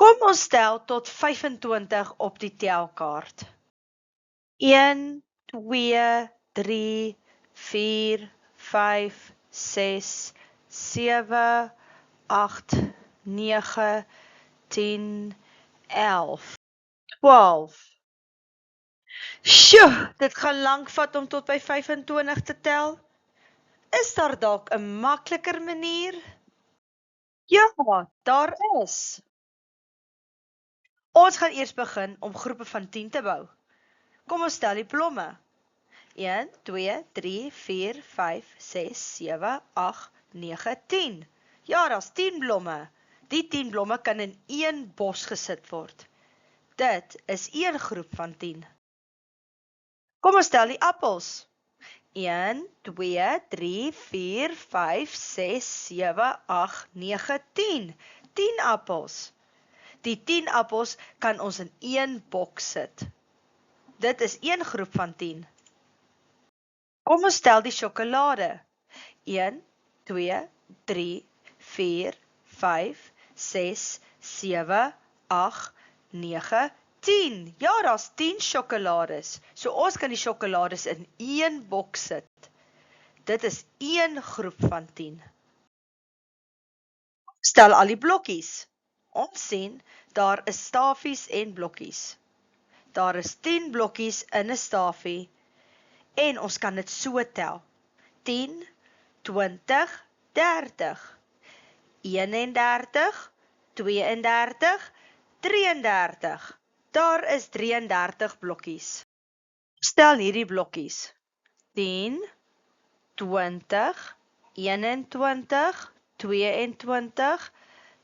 Kom ons tel tot 25 op die telkaart. 1, 2, 3, 4, 5, 6, 7, 8, 9, 10, 11, 12. Sjoe, dit gaan lank vat om tot by 25 te tel. Is daar dalk 'n makliker manier? Ja, daar is. Ons gaan eers begin om groepe van 10 te bou. Kom ons tel die blomme. 1, 2, 3, 4, 5, 6, 7, 8, 9, 10. Ja, daar's 10 blomme. Die 10 blomme kan in een bos gesit word. Dit is een groep van 10. Kom ons tel die appels. 1, 2, 3, 4, 5, 6, 7, 8, 9, 10. 10 appels. Die 10 appels kan ons in een boks sit. Dit is een groep van 10. Kom ons tel die sjokolade. 1, 2, 3, 4, 5, 6, 7, 8, 9, 10. Ja, daar's 10 sjokolades. So ons kan die sjokolades in een boks sit. Dit is een groep van 10. Stel al die blokkies. Ons sien, daar is stafies en blokkies. Daar is 10 blokkies in 'n stafie en ons kan dit so tel. 10, 20, 30, 31, 32, 33. Daar is 33 blokkies. Stel hierdie blokkies. 10, 20, 21, 22,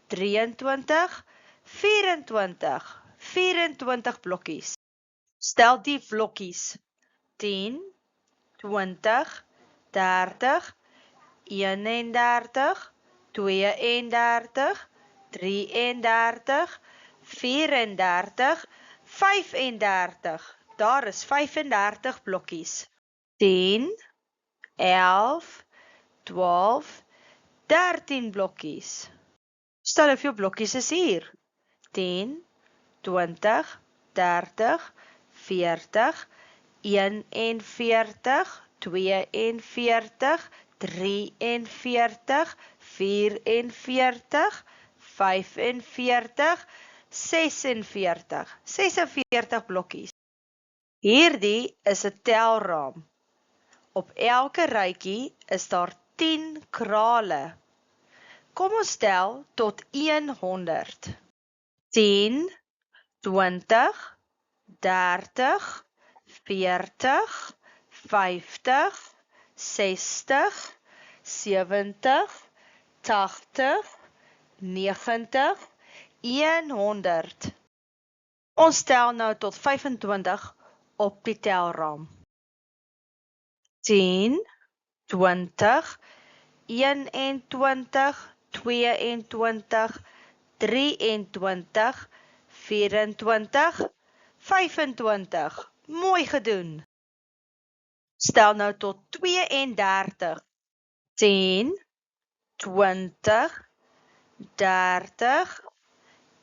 23, 24, 24 blokkies. Stel die blokkies. 10, 20, 30, 31, 32, 33, 34, 35. Daar is 35 blokkies. 10, 11, 12, 13 blokkies. Stel hoeveel blokkies is hier? 10, 20, 30, 40, 41, 42, 43, 44, 45, 46. 46 blokkies. Hierdie is 'n telraam. Op elke rytjie is daar 10 krale. Kom ons tel tot 100. 10, 20, 30, 40, 50, 60, 70, 80, 90, 100. Ons tel nou tot 25 op die telraam. 10, 20, 21, 22, 23, 24, 25. Mooi gedoen. Stel nou tot 32. 10, 20, 30,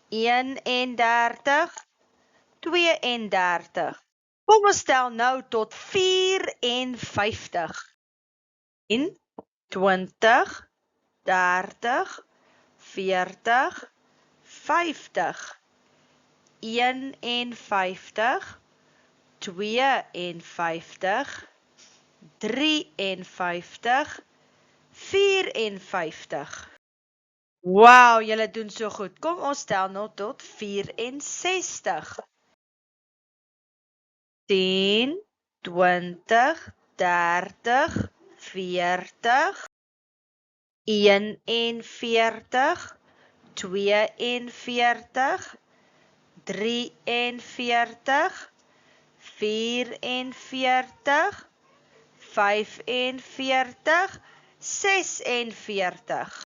31, 32. Kom ons tel nou tot 54. 10, 20, 30, 40, 50, 51, 52, 53, 54. Wow, julle doen so goed. Kom ons tel nou tot 64. 10, 20, 30, 40, 41, 42, 43, 44, 45, 46.